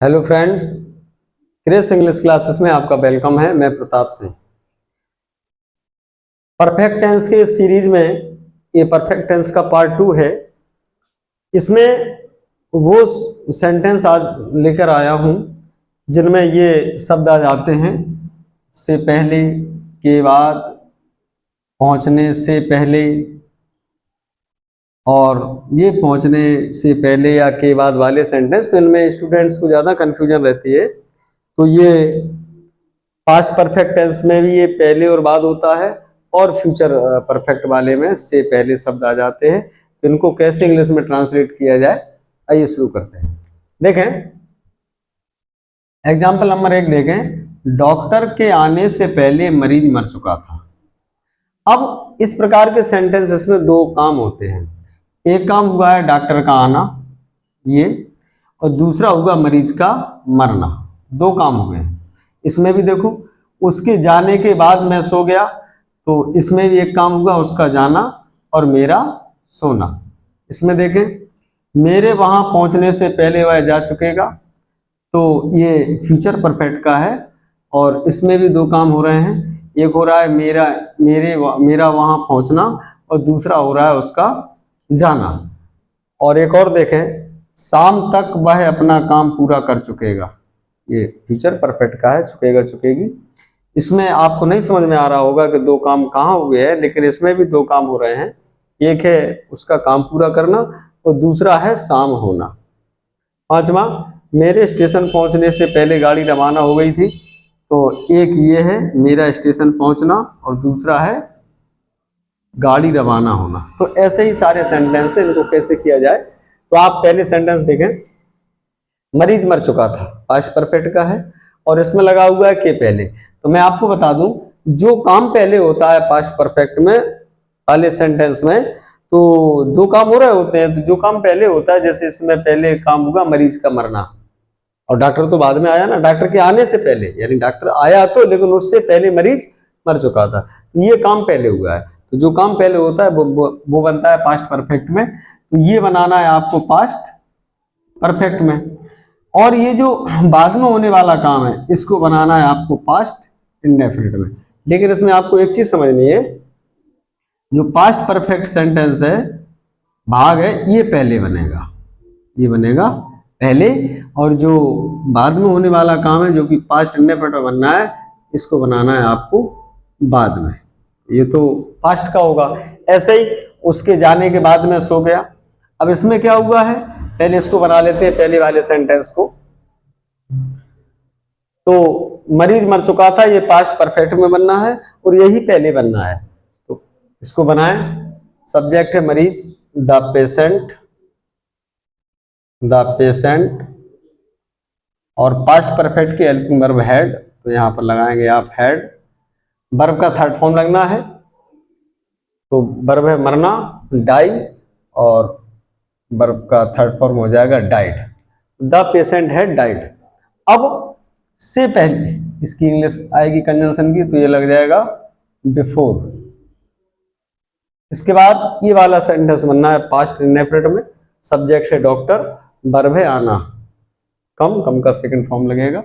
Hello friends, Chris English classes में आपका welcome है। मैं प्रताप सिंह। परफेक्ट टेंस के सीरीज में ये परफेक्ट टेंस का पार्ट 2 है। इसमें वो सेंटेंस आज लेकर आया हूँ जिनमें ये शब्द आ जाते हैं से पहले, के बाद, पहुँचने से पहले, और ये पहुँचने से पहले या के बाद वाले सेंटेंस। तो इनमें स्टूडेंट्स को ज़्यादा कन्फ्यूजन रहती है। तो ये पास्ट परफेक्ट टेंस में भी ये पहले और बाद होता है, और फ्यूचर परफेक्ट वाले में से पहले शब्द आ जाते हैं। तो इनको कैसे इंग्लिश में ट्रांसलेट किया जाए, आइए शुरू करते हैं। देखें, एग्जाम्पल नंबर 1 देखें। डॉक्टर के आने से पहले मरीज मर चुका था। अब इस प्रकार के सेंटेंसेस में दो काम होते हैं। एक काम हुआ है डॉक्टर का आना, ये, और दूसरा हुआ मरीज का मरना। दो काम हुए हैं। इसमें भी देखो, उसके जाने के बाद मैं सो गया, तो इसमें भी एक काम हुआ, उसका जाना और मेरा सोना। इसमें देखें, मेरे वहां पहुंचने से पहले वह जा चुकेगा, तो ये फ्यूचर परफेक्ट का है। और इसमें भी दो काम हो रहे हैं। एक हो रहा है मेरा वहां पहुंचना, और दूसरा हो रहा है उसका जाना। और एक और देखें, शाम तक वह अपना काम पूरा कर चुकेगा। ये फ्यूचर परफेक्ट का है, चुकेगा, चुकेगी। इसमें आपको नहीं समझ में आ रहा होगा कि दो काम कहाँ हुए हैं, लेकिन इसमें भी दो काम हो रहे हैं। एक है उसका काम पूरा करना, और दूसरा है शाम होना। पांचवा, मेरे स्टेशन पहुंचने से पहले गाड़ी रवाना हो गई थी। तो एक ये है मेरा स्टेशन पहुंचना, और दूसरा है गाड़ी रवाना होना। तो ऐसे ही सारे सेंटेंस हैं, इनको कैसे किया जाए। तो आप पहले सेंटेंस देखें, मरीज मर चुका था, पास्ट परफेक्ट का है, और इसमें लगा हुआ है के पहले। तो मैं आपको बता दूं, जो काम पहले होता है पास्ट परफेक्ट में वाले सेंटेंस में, तो दो काम हो रहे होते हैं। तो जो काम पहले होता है, जैसे इसमें पहले काम हुआ मरीज का मरना, और डॉक्टर तो बाद में आया ना, डॉक्टर के आने से पहले, यानी डॉक्टर आया तो, लेकिन उससे पहले मरीज मर चुका था। तो ये काम पहले हुआ है। तो जो काम पहले होता है वो बनता है पास्ट परफेक्ट में। तो ये बनाना है आपको पास्ट परफेक्ट में। और ये जो बाद में होने वाला काम है, इसको बनाना है आपको पास्ट इंडेफिनिट में। लेकिन इसमें आपको एक चीज समझनी है, जो पास्ट परफेक्ट सेंटेंस है, भाग है, ये पहले बनेगा, ये बनेगा पहले। और जो बाद में होने वाला काम है, जो कि पास्ट इंडेफिनिट में बनना है, इसको बनाना है आपको बाद में। ये तो पास्ट का होगा। ऐसे ही उसके जाने के बाद में सो गया। अब इसमें क्या हुआ है, पहले इसको बना लेते हैं, पहले वाले सेंटेंस को। तो मरीज मर चुका था, ये पास्ट परफेक्ट में बनना है, और यही पहले बनना है। तो इसको बनाएं। सब्जेक्ट है मरीज, द पेशेंट, और पास्ट परफेक्ट की हेल्पिंग वर्ब हैड। तो यहां पर लगाएंगे आप हैड। वर्ब का थर्ड फॉर्म लगना है। तो वर्ब है मरना, डाई, और वर्ब का थर्ड फॉर्म हो जाएगा died. The patient had died. अब से पहले इसकी इंग्लिश आएगी कंजंक्शन की, तो ये लग जाएगा बिफोर। इसके बाद ये वाला सेंटेंस बनना है पास्ट इंडेफिनिट में। सब्जेक्ट है डॉक्टर, वर्ब है आना, कम का सेकंड फॉर्म लगेगा,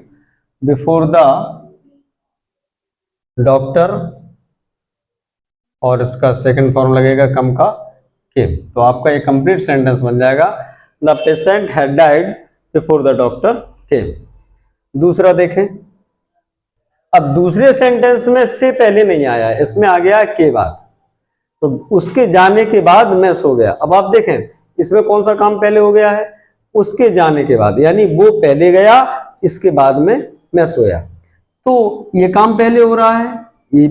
बिफोर द डॉक्टर, और इसका सेकंड फॉर्म लगेगा कम का केम। तो आपका ये कंप्लीट सेंटेंस बन जाएगा, the patient had died before the doctor केम। दूसरा देखें, अब दूसरे सेंटेंस में से पहले नहीं आया है, इसमें आ गया के बाद। तो उसके जाने के बाद मैं सो गया। अब आप देखें, इसमें कौन सा काम पहले हो गया है, उसके जाने के बाद, यानी वो पहले गया, इसके बाद में मैं सोया। तो ये काम पहले हो रहा है, ये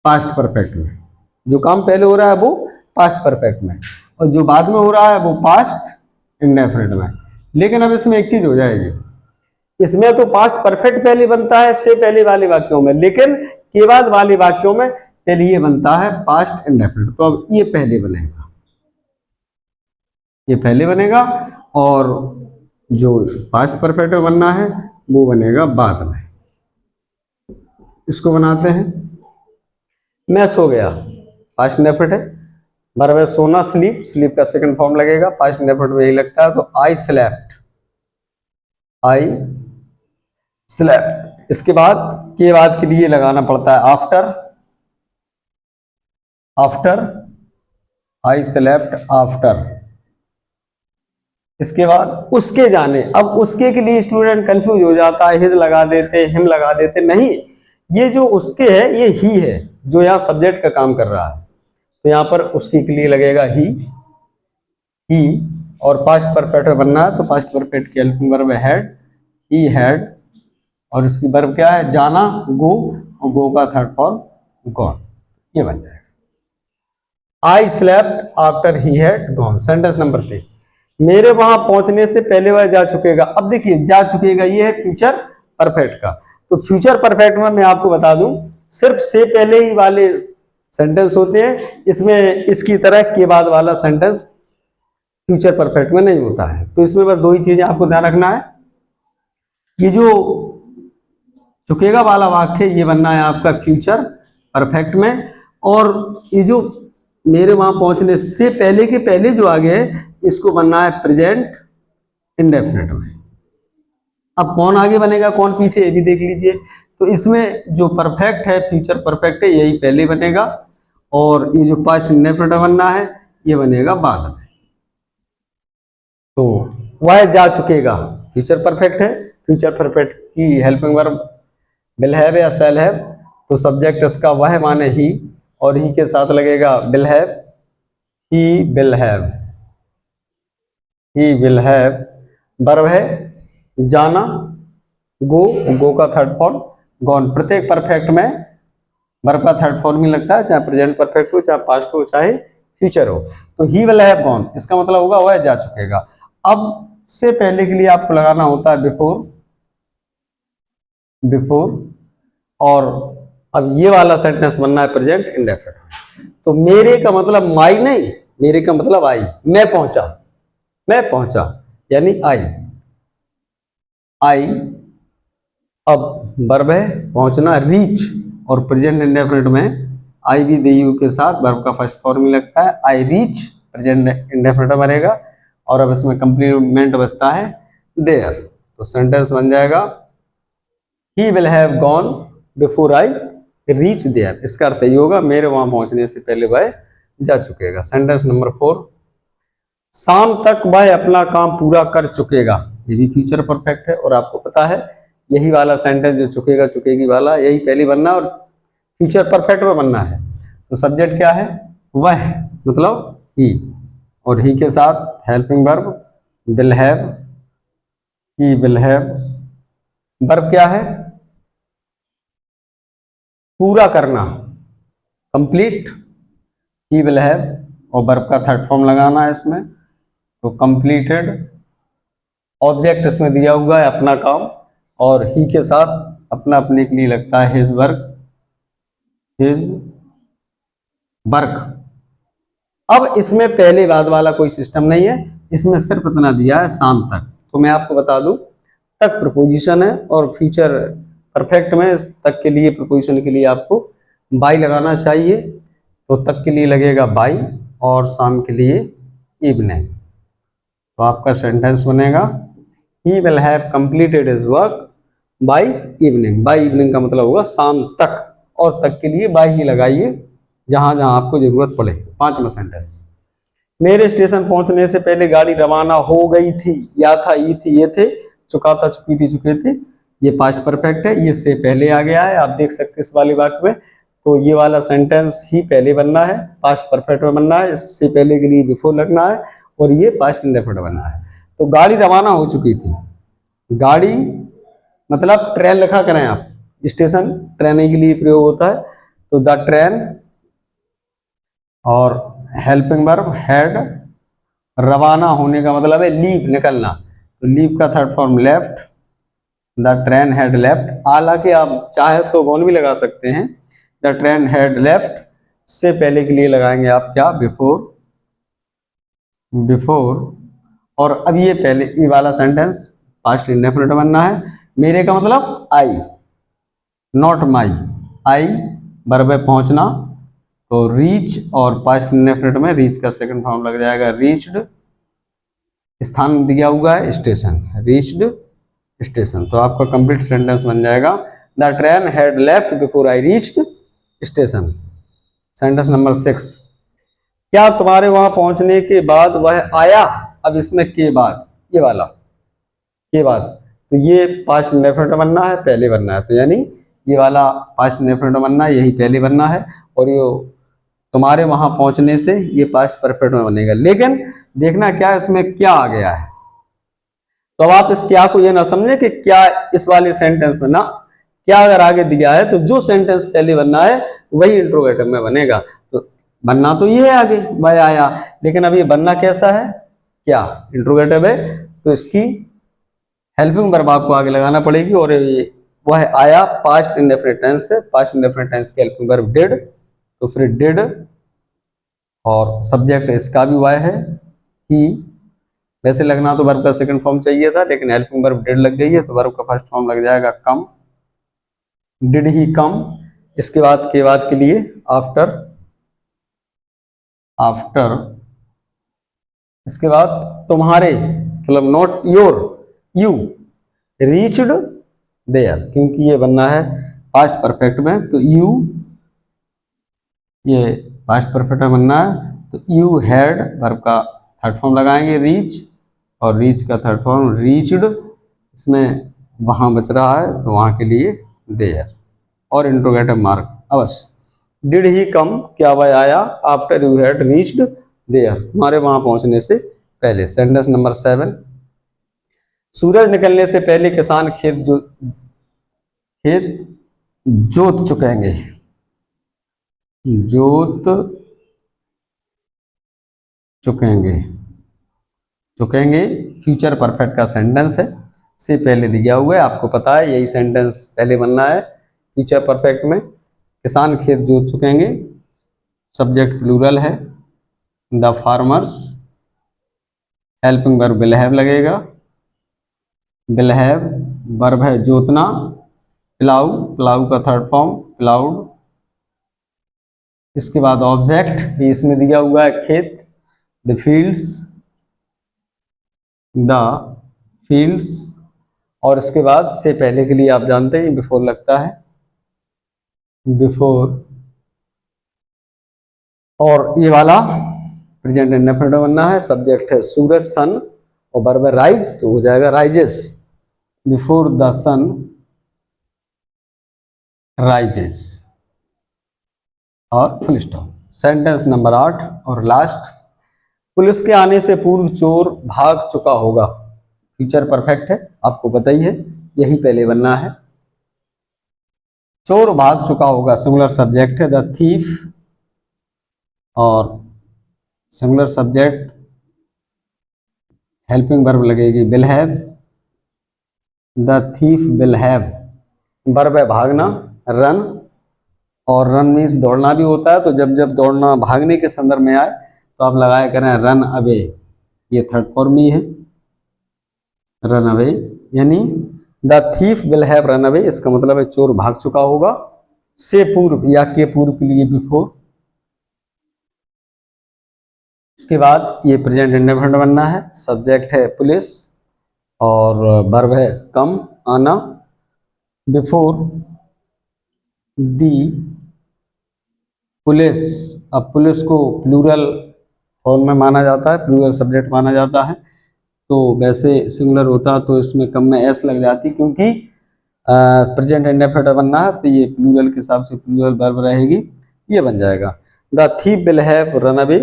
पास्ट परफेक्ट में। जो काम पहले हो रहा है वो पास्ट परफेक्ट में, और जो बाद में हो रहा है वो पास्ट इंडेफिनिट में। लेकिन अब इसमें एक चीज हो जाएगी, इसमें तो पास्ट परफेक्ट पहले बनता है से पहले वाले वाक्यों में, लेकिन के बाद वाले वाक्यों में पहले ये बनता है पास्ट इंडेफिनिट। तो अब ये पहले बनेगा, ये पहले बनेगा, और जो पास्ट परफेक्ट में बनना है वो बनेगा बाद में। इसको बनाते हैं, मैं सो गया, पास्ट इंडेफिनिट है। वर्ब है सोना, स्लीप, स्लीप का सेकंड फॉर्म लगेगा, पास्ट इंडेफिनिट में यही लगता है। तो आई स्लेप्ट, आई स्लेप्ट। इसके बाद के बाद के लिए लगाना पड़ता है after, after I slept after. इसके बाद उसके जाने। अब उसके के लिए स्टूडेंट कंफ्यूज हो जाता है, हिज लगा देते, हिम लगा देते। नहीं, ये जो उसके है ये ही है जो यहाँ सब्जेक्ट का काम कर रहा है, तो यहाँ पर उसके के लिए लगेगा ही। और पास्ट परफेक्ट बनना है तो पास्ट परफेक्ट की हेल्पिंग वर्ब है हैड, ही हैड। और इसकी वर्ब क्या है, जाना, गो, और गो का थर्ड फॉर्म गॉन, ये बन जाएगा। I slept after he had gone. Sentence number 3, मेरे वहां पहुंचने से पहले वह जा चुकेगा। अब देखिए जा चुकेगा ये है फ्यूचर परफेक्ट का, तो फ्यूचर परफेक्ट में मैं आपको बता दूं सिर्फ से पहले ही वाले सेंटेंस होते हैं, इसमें इसकी तरह के बाद वाला सेंटेंस फ्यूचर परफेक्ट में नहीं होता है। तो इसमें बस दो ही चीजें आपको ध्यान रखना है, ये जो चुकेगा वाला वाक्य ये बनना है आपका फ्यूचर परफेक्ट में, और ये जो मेरे वहां पहुंचने से पहले के पहले जो आगे है इसको बनना है प्रेजेंट इंडेफिनिट में। अब कौन आगे बनेगा कौन पीछे ये भी देख लीजिए। तो इसमें जो परफेक्ट है फ्यूचर परफेक्ट है यही पहले बनेगा, और ये जो पास्ट इंडेफिनिट बनना है ये बनेगा बाद में। तो वह जा चुकेगा फ्यूचर परफेक्ट है, फ्यूचर परफेक्ट की हेल्पिंग वर्ब विल हैव या शैल हैव, तो सब्जेक्ट इसका वह माने ही, और ही के साथ लगेगा will have, he will have, he will have. Verb है जाना, गो, गो का थर्ड फॉर्म गॉन। प्रत्येक परफेक्ट में वर्ब का थर्ड फॉर्म ही लगता है, चाहे प्रेजेंट परफेक्ट हो, चाहे पास्ट हो, चाहे फ्यूचर हो। तो ही विल हैव गॉन इसका मतलब होगा वह जा चुकेगा। अब से पहले के लिए आपको लगाना होता है बिफोर, बिफोर, और अब ये वाला सेंटेंस बनना है प्रेजेंट इंडेफिनिट। तो मेरे का मतलब माई नहीं, मेरे का मतलब आई, मैं पहुंचा, मैं पहुंचा यानी आई, आई। अब वर्ब है पहुंचना रीच, और प्रेजेंट इंडेफिनिट में आई भी दे यू के साथ वर्ब का फर्स्ट फॉर्म ही लगता है, आई रीच प्रेजेंट इंडेफिनिट बनेगा। और अब इसमें कंप्लीमेंट बचता है देयर, तो सेंटेंस बन जाएगा he will have gone before I reach there. इसका अर्थ ये होगा मेरे वहां पहुंचने से पहले वह जा चुकेगा। सेंटेंस नंबर 4, शाम तक वह अपना काम पूरा कर चुकेगा। ये भी फ्यूचर परफेक्ट है, और आपको पता है यही वाला सेंटेंस जो चुकेगा चुकेगी वाला यही पहले बनना और फ्यूचर परफेक्ट में बनना है। तो सब्जेक्ट क्या है, वह मतलब ही, और ही के साथ helping verb will have, he will have. Verb क्या है, पूरा करना, कंप्लीट, ही विल हैव, और वर्ब का थर्ड फॉर्म लगाना है इसमें, तो कंप्लीटेड। ऑब्जेक्ट इसमें दिया हुआ है अपना काम, और ही के साथ अपना अपने के लिए लगता है हिज वर्क, हिज वर्क। अब इसमें पहले बाद वाला कोई सिस्टम नहीं है, इसमें सिर्फ इतना दिया है शाम तक। तो मैं आपको बता दूं तक प्रपोजिशन है, और फ्यूचर परफेक्ट में तक के लिए प्रपोजिशन के लिए आपको बाई लगाना चाहिए, तो तक के लिए लगेगा बाई, और शाम के लिए इवनिंग। तो आपका सेंटेंस बनेगा ही will have completed his work by evening. By evening का मतलब होगा शाम तक, और तक के लिए बाई ही लगाइए जहां जहां आपको जरूरत पड़े। 5वां सेंटेंस, मेरे स्टेशन पहुंचने से पहले गाड़ी रवाना हो गई थी, या था, ई थी, ये थे, चुका था, चुकी थी, चुके थे। ये पास्ट परफेक्ट है, ये से पहले आ गया है, आप देख सकते हैं इस वाले वाक्य में। तो ये वाला सेंटेंस ही पहले बनना है, पास्ट परफेक्ट में बनना है, इससे पहले के लिए बिफोर लगना है, और ये पास्ट इंडेफिनिट बनना है। तो गाड़ी रवाना हो चुकी थी, गाड़ी मतलब ट्रेन लिखा करें आप, स्टेशन ट्रेन के लिए प्रयोग होता है, तो द ट्रेन, और हेल्पिंग वर्ब हैड, रवाना होने का मतलब है लीव, निकलना, तो लीव का third form left, the train had left. हालांकि आप चाहे तो गॉन भी लगा सकते हैं, द ट्रेन हैड लेफ्ट से पहले के लिए लगाएंगे आप क्या, बिफोर, बिफोर। और अब ये पहले ये वाला सेंटेंस पास्ट इंडेफिनिट बनना है, मेरे का मतलब आई, नॉट माई, आई वर्ब है पहुंचना, तो रीच, और पास्ट इंडेफिनिट में रीच का सेकंड फॉर्म लग जाएगा रीच्ड, स्थान दिया हुआ है स्टेशन, रीच्ड स्टेशन। तो आपका कंप्लीट सेंटेंस बन जाएगा the train had left before I reached station. Sentence number 6, क्या तुम्हारे वहां पहुंचने के बाद वह आया। अब इसमें के बाद, ये वाला के बाद, तो ये पास्ट इंडेफिनिट बनना है, पहले बनना है, तो यानी ये वाला पास्ट इंडेफिनिट बनना है, यही पहले बनना है, और ये तुम्हारे वहां पहुंचने से ये पास्ट परफेक्ट में बनेगा। लेकिन देखना क्या इसमें क्या आ गया है, तो अब आप इस क्या को ये ना समझे कि क्या इस वाले सेंटेंस में ना, क्या अगर आगे दिया है तो जो सेंटेंस पहले बनना है वही इंट्रोगेटिव में बनेगा। तो बनना तो ये है आगे वह आया, लेकिन अब ये बनना कैसा है, क्या इंट्रोगेटिव है, तो इसकी हेल्पिंग वर्ब आपको आगे लगाना पड़ेगी, और ये वह आया पास्ट इंडेफिनिट टेंस है, पास्ट इंडेफिनिट टेंस की हेल्पिंग वर्ब डिड, तो फिर डिड और सब्जेक्ट इसका भी वह है ही। वैसे लगना तो वर्ब का सेकंड फॉर्म चाहिए था, लेकिन हेल्पिंग वर्ब डिड लग गई है, तो वर्ब का फर्स्ट फॉर्म लग जाएगा कम, डिड ही कम। इसके बाद के बाद के लिए आफ्टर, आफ्टर, इसके बाद तुम्हारे, मतलब not your, you reached there, क्योंकि ये बनना है पास्ट परफेक्ट में, तो यू, ये पास्ट परफेक्ट में बनना है, तो यू हैड वर्ब का थर्ड फॉर्म लगाएंगे रीच, और रीच का थर्ड फॉर्म रीच्ड, इसमें वहां बच रहा है तो वहां के लिए देयर, और इंट्रोगेटिव मार्क अवश्य। डिड ही कम, क्या वह आया, after you had reached there, तुम्हारे वहां पहुंचने से पहले। सेंटेंस नंबर 7, सूरज निकलने से पहले किसान खेत जोत चुकेंगे, जोत चुकेंगे, चुकेंगे फ्यूचर परफेक्ट का सेंटेंस है, से पहले दिया हुआ है, आपको पता है यही सेंटेंस पहले बनना है फ्यूचर परफेक्ट में। किसान खेत जोत चुकेंगे, सब्जेक्ट प्लूरल है, the farmers, helping verb will have लगेगा, विल हैव वर्ब है जोतना, प्लाउ, प्लाउ का थर्ड फॉर्म प्लाउड, इसके बाद ऑब्जेक्ट भी इसमें दिया हुआ है खेत, द फील्ड्स, द फील्ड्स, और इसके बाद से पहले के लिए आप जानते हैं बिफोर लगता है, बिफोर, और ये वाला प्रेजेंट इंडेफिनिट बनना है, सब्जेक्ट है सूरज सन, और वर्ब है राइज, तो हो जाएगा rises, before the sun rises, और फुल स्टॉप। सेंटेंस नंबर 8 और लास्ट, पुलिस के आने से पूर्व चोर भाग चुका होगा, फ्यूचर परफेक्ट है, आपको पता ही है, यही पहले बनना है, चोर भाग चुका होगा, सिंगुलर सब्जेक्ट है द थीफ, और सिंगुलर सब्जेक्ट हेल्पिंग वर्ब लगेगी will have, the thief will have, verb है भागना रन, और रन मीन्स दौड़ना भी होता है, तो जब जब दौड़ना भागने के संदर्भ में आए तो आप लगाया करें रन अवे, ये थर्ड फॉर्म ही है रन अवे, यानी the thief will have run away, इसका मतलब है चोर भाग चुका होगा, से पूर्व या के पूर्व के लिए बिफोर। इसके बाद ये प्रेजेंट इंडेफिनिट बनना है, सब्जेक्ट है पुलिस, और वर्ब है कम आना, बिफोर दी पुलिस। अब पुलिस को प्लूरल फॉर्म में माना जाता है, प्लूरल सब्जेक्ट माना जाता है, तो वैसे सिंगुलर होता तो इसमें कम में एस लग जाती, क्योंकि प्रेजेंट इंडेफिनिट बनना है, तो ये प्लूरल के हिसाब से प्लूरल वर्ब रहेगी, ये बन जाएगा the thief will have run away,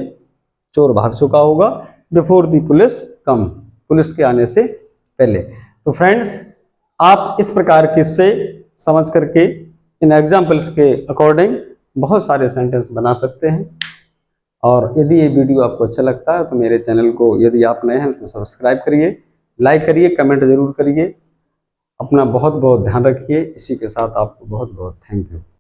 चोर भाग चुका होगा, before the police come, police के आने से पहले। तो फ्रेंड्स, आप इस प्रकार के से समझ करके इन एग्जाम्पल्स के अकॉर्डिंग बहुत सारे सेंटेंस बना सकते हैं। और यदि ये वीडियो आपको अच्छा लगता है तो मेरे चैनल को, यदि आप नए हैं तो सब्सक्राइब करिए, लाइक करिए, कमेंट जरूर करिए। अपना बहुत बहुत ध्यान रखिए। इसी के साथ आपको बहुत बहुत थैंक यू।